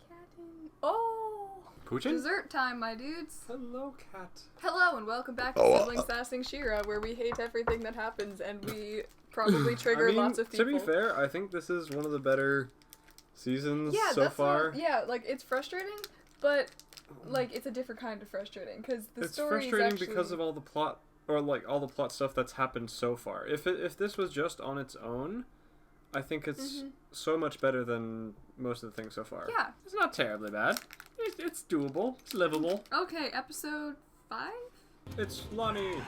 cat in... Oh! Poochin? Dessert time, my dudes. Hello, cat. Hello, and welcome back to Sibling Sassing Shira, where we hate everything that happens, and we probably trigger lots of people. To be fair, I think this is one of the better seasons so far. Like, it's frustrating, but, like, it's a different kind of frustrating, because the story is frustrating because of all the plot, or, like, all the plot stuff that's happened so far. If this was just on its own, I think it's so much better than most of the things so far. Yeah. It's not terribly bad. It's doable. It's livable. Okay, episode 5? It's Lonnie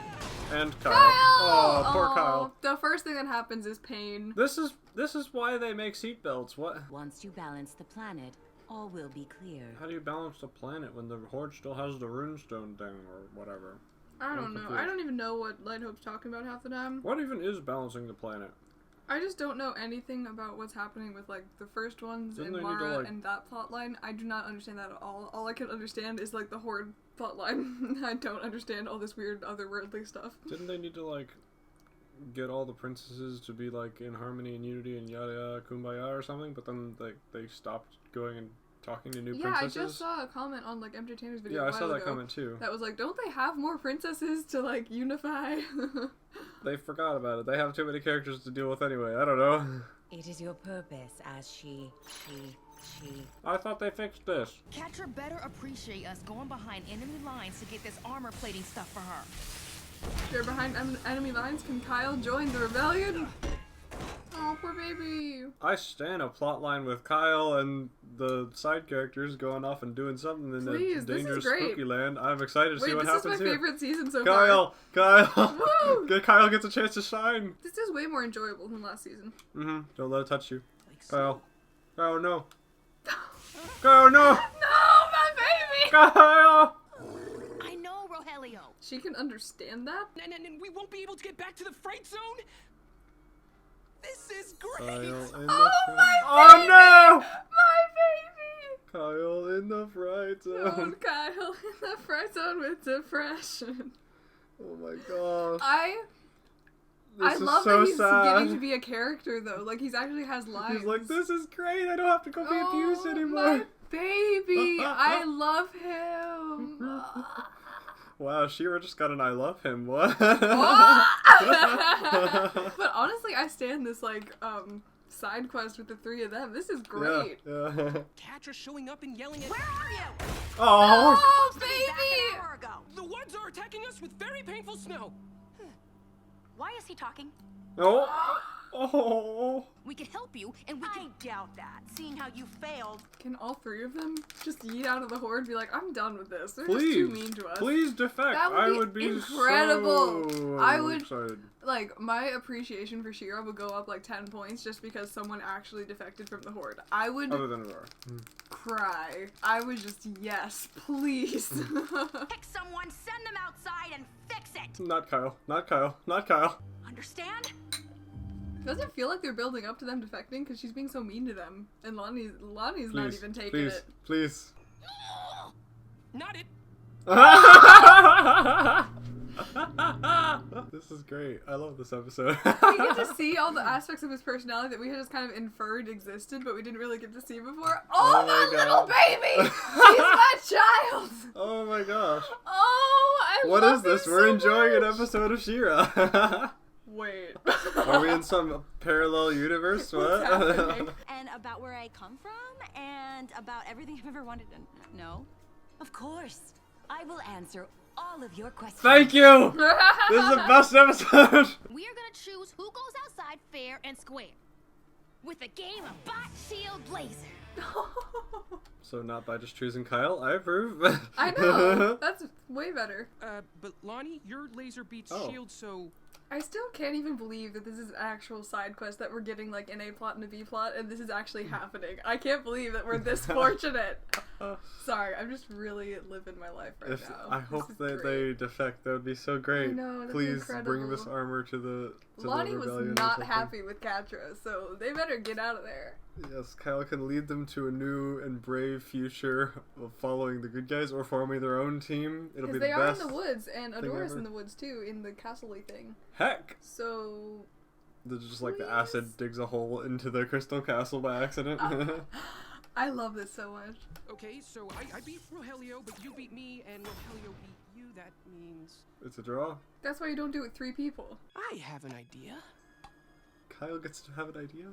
and Kyle. Kyle! Oh, poor Kyle. The first thing that happens is pain. This is why they make seatbelts. What? Once you balance the planet, all will be clear. How do you balance the planet when the Horde still has the runestone thing or whatever? I don't know. I don't even know what Light Hope's talking about half the time. What even is balancing the planet? I just don't know anything about what's happening with, like, the first ones and Mara and that plotline. I do not understand that at all. All I can understand is, like, the Horde plotline. I don't understand all this weird otherworldly stuff. Didn't they need to, like, get all the princesses to be, like, in harmony and unity and yada yada kumbaya or something? But then, like, they stopped going and talking to new princesses? Yeah, I just saw a comment on, like, MJ Tanner's video Yeah, I saw that comment, too. That was like, don't they have more princesses to, like, unify? They forgot about it. They have too many characters to deal with anyway. I don't know. It is your purpose as she. I thought they fixed this. Catcher better appreciate us going behind enemy lines to get this armor plating stuff for her. They're behind enemy lines. Can Kyle join the rebellion? Oh, poor baby. I stand a plotline with Kyle and the side characters going off and doing something in the dangerous spooky land. I'm excited to see what happens here. This is my favorite season so far. Kyle! Woo! Kyle gets a chance to shine. This is way more enjoyable than last season. Don't let it touch you. Kyle. Kyle, no. Kyle, no! No, my baby! Kyle! I know, Rogelio. She can understand that? And we won't be able to get back to the freight zone? This is great! Oh, my baby! Oh, no! My baby! Kyle in the fright zone. Oh, Kyle in the fright zone with depression. Oh my gosh. I love so that he's sad. getting to be a character, though. Like, he's actually has lines. He's like, this is great. I don't have to go be abused anymore. My baby! I love him! Wow, Shira just got an I love him. What? But honestly, I stand this, like, side quest with the three of them. This is great. Yeah. Catcher showing up and yelling at— Where are you? Oh! Oh, Back baby! an hour ago. The Woods are attacking us with very painful snow! Why is he talking? Oh! Oh! We could help you, and we can— I doubt that, seeing how you failed. Can all three of them just yeet out of the horde and be like, I'm done with this. They're Please, just too mean to us. Please defect. That would I be would be incredible. So I would excited. Like, my appreciation for Shira would go up like 10 points just because someone actually defected from the horde. I would Other than Aurora. cry. I would just, yes, please. Pick someone, send them outside, and fix it. Not Kyle. Not Kyle. Not Kyle. Understand? Doesn't it feel like they're building up to them defecting because she's being so mean to them, and Lonnie's Please, not even taking please, it. Please. Not it! This is great. I love this episode. We get to see all the aspects of his personality that we had just kind of inferred existed, but we didn't really get to see before. Oh, that little baby! She's my child! Oh my gosh. Oh, I What love is this? him We're so enjoying an much. episode of She-Ra. Wait. Are we in some parallel universe? What's What? happening? And about where I come from, and about everything I've ever wanted to know. Of course. I will answer all of your questions. Thank you! This is the best episode! We are gonna choose who goes outside fair and square. With a game of bot, shield, blazer. So not by just choosing Kyle, I approve. I know. That's way better. But Lonnie, your laser beats Oh. shield, so... I still can't even believe that this is an actual side quest that we're getting like an A plot and a B plot, and this is actually happening. I can't believe that we're this fortunate. Sorry, I'm just really living my life right now. I hope that they defect. That would be so great. I know, that'd be Please incredible. bring this armor to the Lonnie was rebellion or not something. happy with Catra, so they better get out of there. Yes, Kyle can lead them to a new and brave future of following the good guys or forming their own team. It'll be Because the they are best. in the woods, and Adora's ever. in the woods too, in the castle-y thing. Heck! So... Just like the acid digs a hole into the crystal castle by accident. I love this so much. Okay, so I beat Rogelio, but you beat me, and Rogelio beat you. That means... It's a draw. That's why you don't do it with 3 people. I have an idea. Kyle gets to have an idea?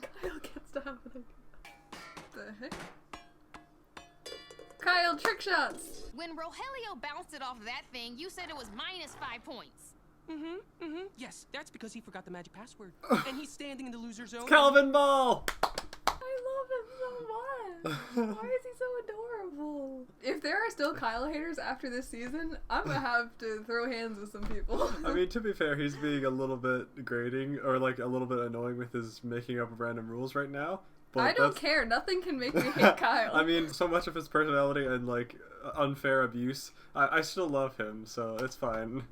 Kyle gets to have an idea. The heck? Kyle, trick shots! When Rogelio bounced it off that thing, you said it was -5 points. Yes, that's because he forgot the magic password. And he's standing in the loser zone. Calvin Ball! I love him so much! Why is he so adorable? If there are still Kyle haters after this season, I'm gonna have to throw hands with some people. I mean, to be fair, he's being a little bit grating, or like a little bit annoying with his making up random rules right now. But I don't care. Nothing can make me hate Kyle. I mean, so much of his personality and like unfair abuse, I still love him, so it's fine.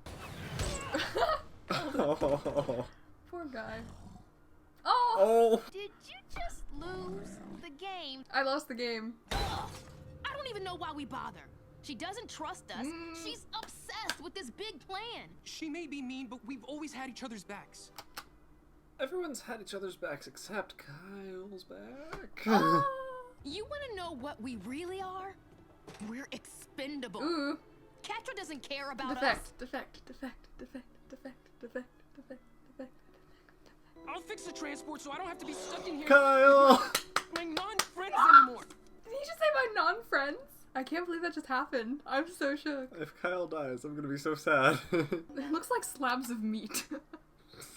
Oh. Poor guy. Oh! Oh! Did you just lose the game? I lost the game. Ugh. I don't even know why we bother. She doesn't trust us. She's obsessed with this big plan. She may be mean, but we've always had each other's backs. Everyone's had each other's backs except Kyle's back. You want to know what we really are? We're expendable. Ooh. Catra doesn't care about us. Defect. I'll fix the transport so I don't have to be stuck in here. Kyle! My non-friends anymore. Did he just say my non-friends? I can't believe that just happened. I'm so shook. If Kyle dies, I'm gonna be so sad. It looks like slabs of meat.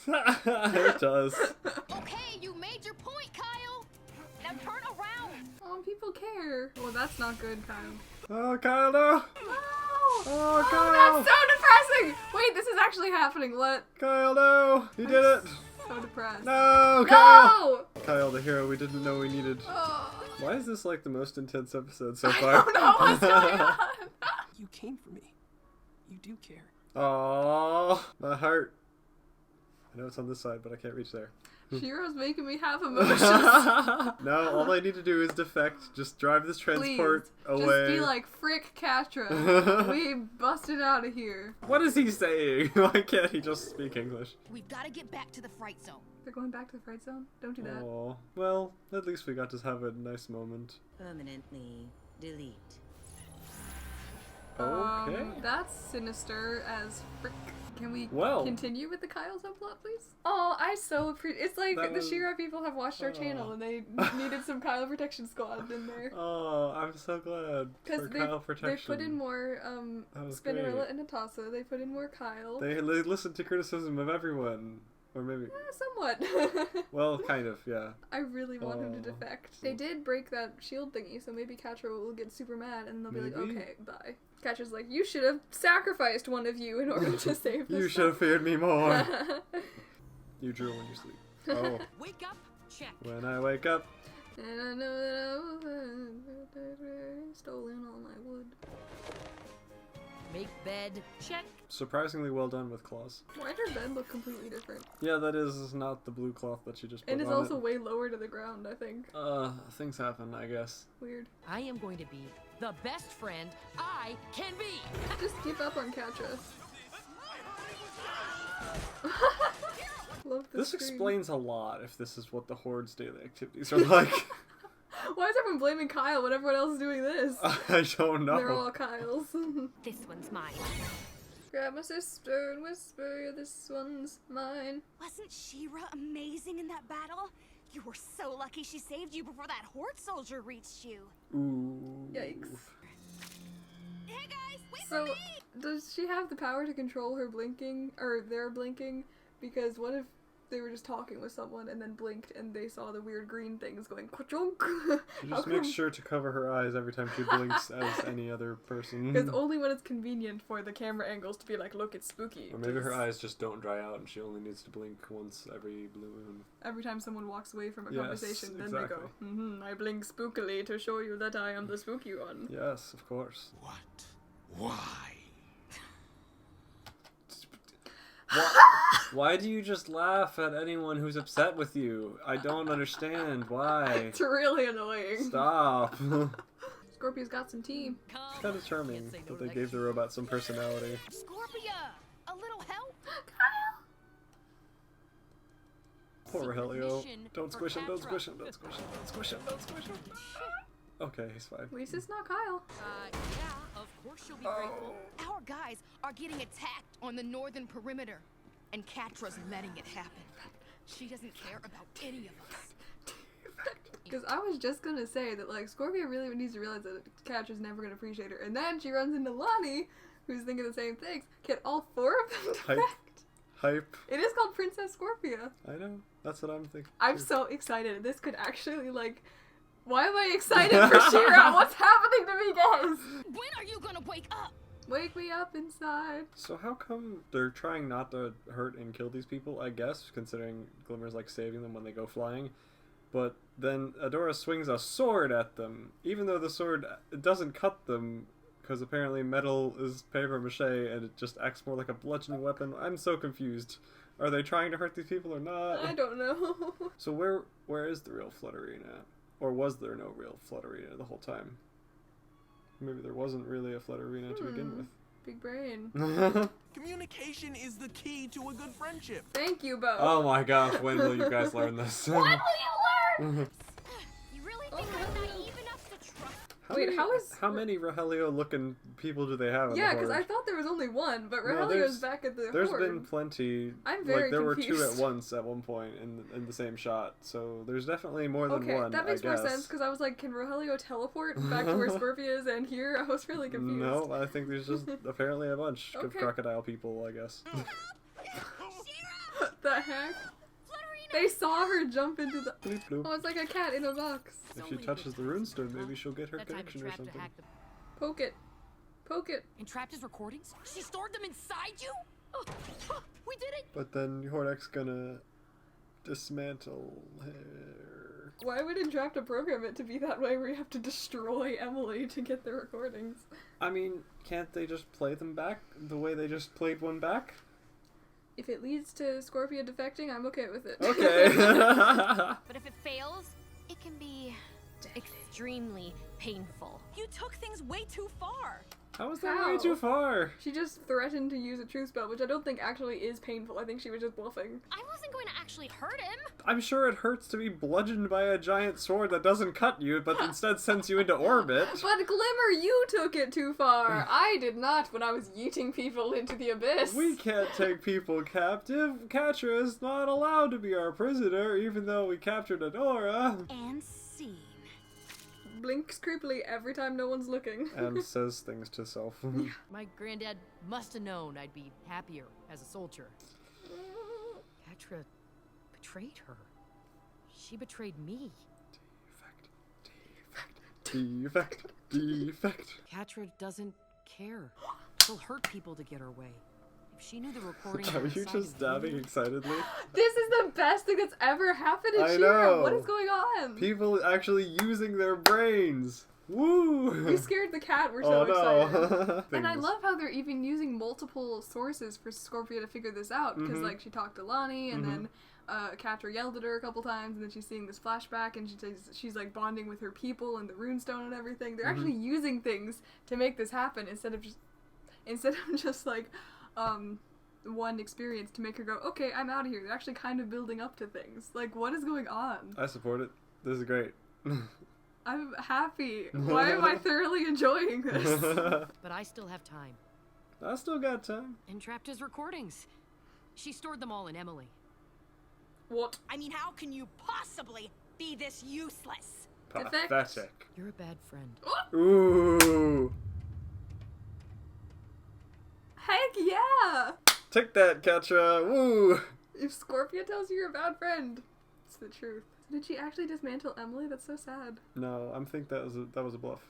It does. Okay, you made your point, Kyle. Now turn around. Oh, people care. Well, that's not good, Kyle. Oh, Kyle, no! No! Oh, Kyle! Oh, that's so depressing! Wait, this is actually happening. What? Kyle, no! You did it! So depressed. No, Kyle! No! Kyle, the hero we didn't know we needed. Oh. Why is this like the most intense episode so I far? don't know what's going on. You came for me. You do care. Aww, my heart. I know it's on this side, but I can't reach there. Shiro's making me have emotions. No, all I need to do is defect. Just drive this transport Please, away. just be like, frick Catra. We busted out of here. What is he saying? Why can't he just speak English? We've got to get back to the fright zone. They're going back to the fright zone? Don't do that. Aw, well, at least we got to have a nice moment. Permanently delete. Okay. That's sinister as frick. Can we Well. continue with the Kyle subplot, please? Oh, I so appreciate. It's like That the was- She-Ra people have watched our channel and they needed some Kyle Protection Squad in there. Oh, I'm so glad for Kyle They protection. put in more That was Spinnerella great. and Natasha. They put in more Kyle. They listened to criticism of everyone. Or maybe... Somewhat. Well, kind of, yeah. I really want him to Oh. defect. They did break that shield thingy, so maybe Catra will get super mad and they'll be like, Maybe. okay, bye. Catra's like, you should have sacrificed one of you in order to save this. You should have feared me more. You drool when you sleep. Oh. Wake up, check. When I wake up. And I know that I stolen all my wood. Make bed, check. Surprisingly well done with claws. Why does her bed look completely different? Yeah, that is not the blue cloth that you just put And it's on also it. way lower to the ground, I think. Things happen, I guess. Weird. I am going to be the best friend I can be. Just keep up on Catra. Love This screen. explains a lot if this is what the Horde's daily activities are like. Why is everyone blaming Kyle when everyone else is doing this? I don't know. They're all Kyles. This one's mine. Grab my sister and whisper, this one's mine. Wasn't She-Ra amazing in that battle? You were so lucky she saved you before that Horde soldier reached you. Ooh. Yikes. Hey guys, wait So, for me! does she have the power to control her blinking, or their blinking? Because what if they were just talking with someone and then blinked and they saw the weird green things going ka-chunk? She just makes sure to cover her eyes every time she blinks as any other person. Because only when it's convenient for the camera angles to be like, look, it's spooky. Or maybe her eyes just don't dry out and she only needs to blink once every blue moon. Every time someone walks away from a Yes, conversation, then exactly. they go, I blink spookily to show you that I am the spooky one. Yes, of course. What? Why? Why do you just laugh at anyone who's upset with you? I don't understand. Why? It's really annoying. Stop. Scorpio's got some tea. It's kind of charming that they gave the robot some personality. Scorpia, a little help? Poor secret Rogelio. mission Don't for squish him, don't Catra. squish him, don't squish him, don't squish him, don't squish him. Okay, he's fine. At least it's not Kyle. Yeah, of course she'll be grateful. Our guys are getting attacked on the northern perimeter, and Catra's letting it happen. She doesn't care about any of us. Because I was just gonna say that, like, Scorpia really needs to realize that Catra's never gonna appreciate her. And then she runs into Lonnie, who's thinking the same things. Can all four of them defect? Hype. It is called Princess Scorpia. I know. That's what I'm thinking. I'm so excited. This could actually, like... Why am I excited for She-Ra? What's happening to me, guys? When are you gonna wake up? Wake me up inside. So how come they're trying not to hurt and kill these people, I guess, considering Glimmer's, like, saving them when they go flying. But then Adora swings a sword at them, even though the sword doesn't cut them, because apparently metal is paper mache and it just acts more like a bludgeoning weapon. I'm so confused. Are they trying to hurt these people or not? I don't know. So where is the real Flutterina? Or was there no real Flutterina the whole time? Maybe there wasn't really a Flutterina to begin Big brain. with. Communication is the key to a good friendship. Thank you, Bo. Oh my gosh, when will you guys learn this? When will you learn? You really think I'm naive enough to trust? Wait, how many Rogelio looking people do they have? Yeah, because I thought there was only one, but No, Rogelio's back at the There's Horde. been plenty. I'm very like there confused. were two at once at one point in the same shot. So there's definitely more than Okay, one. that makes I more guess. sense because I was like, can Rogelio teleport back to where Scorpia is and here? I was really confused. No, I think there's just apparently a bunch of Okay. crocodile people, I guess. What the heck? They saw her jump into the... Bloop, bloop. Oh, it's like a cat in a box. If she touches the runestone, maybe she'll get her That time connection or Entrapped something. hacked the... Poke it. Poke it. Entrapped his recordings? She stored them inside you? Oh, we did it! But then Hordek's gonna dismantle her. Why would Entrapta program it to be that way where you have to destroy Emily to get the recordings? I mean, can't they just play them back the way they just played one back? If it leads to Scorpia defecting, I'm okay with it. Okay. But if it fails, it can be extremely painful. You took things way too far. How was that How? way too far? She just threatened to use a truth spell, which I don't think actually is painful. I think she was just bluffing. I wasn't going to actually hurt him. I'm sure it hurts to be bludgeoned by a giant sword that doesn't cut you, but instead sends you into orbit. But Glimmer, you took it too far. I did not when I was yeeting people into the abyss. We can't take people captive. Catra is not allowed to be our prisoner, even though we captured Adora. And scene. Blinks creepily every time no one's looking. And says things to self. My granddad must have known I'd be happier as a soldier. Catra betrayed her. She betrayed me. Defect. Catra doesn't care. She'll hurt people to get her way. If she knew the recording Are you just dabbing excitedly? This is the best thing that's ever happened in I She-Ra. know. What is going on? People actually using their brains. Woo! We scared the cat. We're so excited. No. And I Things. love how they're even using multiple sources for Scorpia to figure this out. Because, like, she talked to Lonnie, and then Catra yelled at her a couple times, and then she's seeing this flashback, and she's like, bonding with her people and the runestone and everything. They're actually using things to make this happen instead of just like, one experience to make her go, okay, I'm out of here. They're actually kind of building up to things. Like, what is going on? I support it. This is great. I'm happy. Why am I thoroughly enjoying this? But I still have time. I still got time. Entrapped his recordings. She stored them all in Emily. What? I mean, how can you possibly be this useless? Defect. Pathetic. You're a bad friend. Ooh. Heck yeah! Take that, Catra. Woo. If Scorpia tells you you're a bad friend, it's the truth. Did she actually dismantle Emily? That's so sad. No, I think that was a bluff.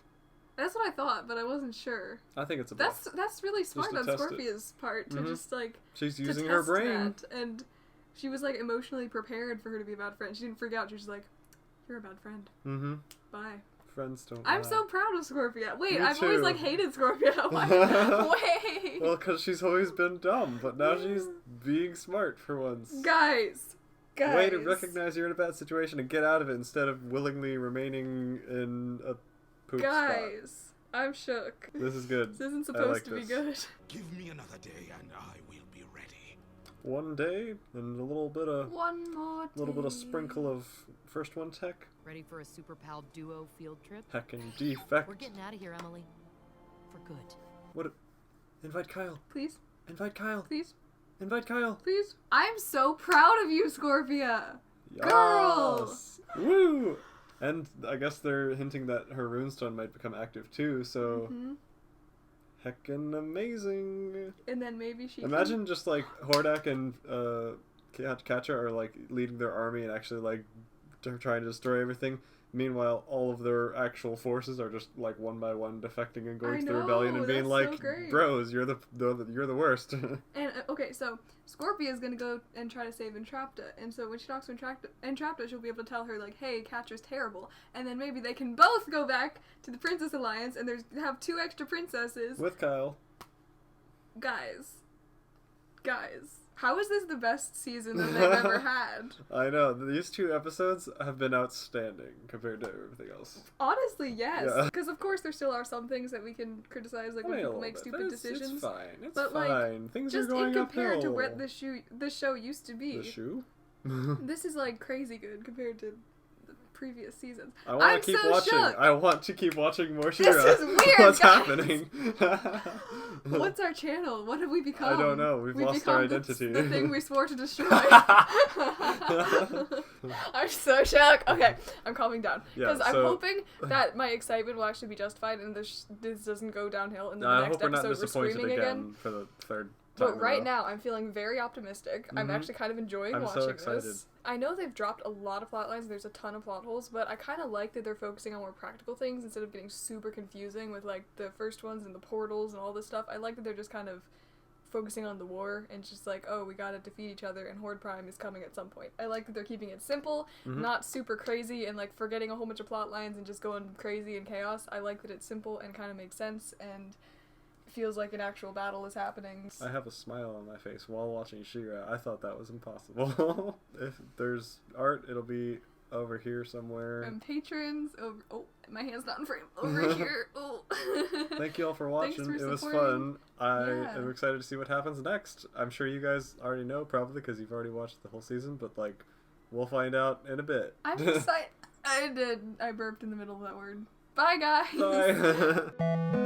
That's what I thought, but I wasn't sure. I think it's a bluff. That's really smart to on test it. Scorpia's part to just like She's to using her test brain. that. And she was like emotionally prepared for her to be a bad friend. She didn't freak out. She was just like, "You're a bad friend. Mm-hmm. Bye." Friends don't I'm lie. so proud of Scorpia. Wait, Me I've always too. like hated Scorpia. Wait, Well, because she's always been dumb, but now she's being smart for once. guys. Way to recognize you're in a bad situation and get out of it instead of willingly remaining in a poop spot. Guys, I'm shook. This is good. This isn't I supposed like to be this. good. Give me another day and I will be ready. one day and a little bit of sprinkle of first one tech. Ready for a super pal duo field trip? Heckin' defect. We're getting out of here, Emily. For good. What? Invite Kyle. Please. Invite Kyle. Please. Invite Kyle. Please. I'm so proud of you, Scorpia. Yes. Girl. Woo! And I guess they're hinting that her runestone might become active too, so heckin' amazing. And then maybe she Imagine just like Hordak and Katja are like leading their army and actually like trying to destroy everything. Meanwhile, all of their actual forces are just like one by one defecting and going to the rebellion and being like, so "Bros, you're the worst." And okay, so Scorpia is gonna go and try to save Entrapta, and so when she talks to Entrapta, she'll be able to tell her like, "Hey, Katja's terrible," and then maybe they can both go back to the Princess Alliance and have 2 extra princesses with Kyle. Guys, how is this the best season that they've ever had? I know. These 2 episodes have been outstanding compared to everything else. Honestly, yes. Because, of course, there still are some things that we can criticize, like when people make stupid decisions. It's fine. It's but, fine. Like, things just are going uphill. Just compared to where this show used to be. The shoe? This is, like, crazy good compared to the previous seasons. I want to keep watching. Shook. I want to keep watching more She-Ra. This is weird, What's guys. happening? What's our channel? What have we become? I don't know. We've lost our identity. The thing we swore to destroy. I'm so shocked. Okay, I'm calming down. Because I'm hoping that my excitement will actually be justified and this doesn't go downhill and then the next episode we're screaming again. For the third time. But right now, I'm feeling very optimistic. I'm actually kind of enjoying watching so excited. this. I know they've dropped a lot of plot lines. There's a ton of plot holes, but I kind of like that they're focusing on more practical things instead of getting super confusing with like the first ones and the portals and all this stuff. I like that they're just kind of focusing on the war and just like, oh, we gotta defeat each other and Horde Prime is coming at some point. I like that they're keeping it simple, not super crazy and like forgetting a whole bunch of plot lines and just going crazy and chaos. I like that it's simple and kind of makes sense and feels like an actual battle is happening. I have a smile on my face while watching She-Ra. I thought that was impossible. If there's art, it'll be over here somewhere. And patrons over. Oh, my hand's not in frame. Over here. Oh. Thank you all for watching. It was fun. I am excited to see what happens next. I'm sure you guys already know, probably because you've already watched the whole season. But like, we'll find out in a bit. I'm excited. I burped in the middle of that word. Bye, guys. Bye.